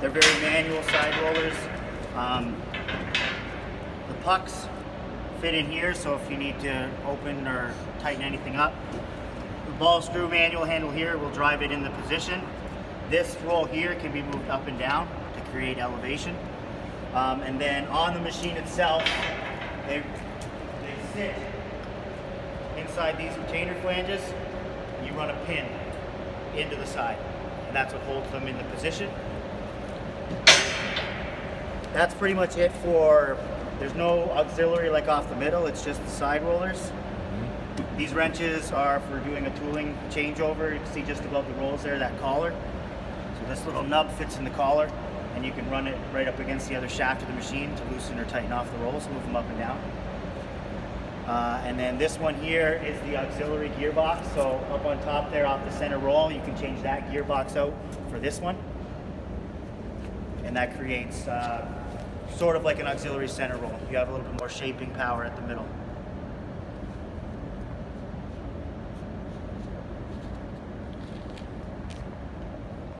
They're very manual side rollers. The pucks fit in here, so if you need to open or tighten anything up. The ball screw manual handle here will drive it in the position. This roll here can be moved up and down to create elevation. And then on the machine itself, they sit inside these retainer flanges. You run a pin into the side, and that's what holds them in the position. That's pretty much it for, there's no auxiliary like off the middle, it's just the side rollers. These wrenches are for doing a tooling changeover. You can see just above the rolls there, that collar. So this little nub fits in the collar, and you can run it right up against the other shaft of the machine to loosen or tighten off the rolls, move them up and down. And then this one here is the auxiliary gearbox. So up on top there, off the center roll, you can change that gearbox out for this one. And that creates sort of like an auxiliary center roll. You have a little bit more shaping power at the middle.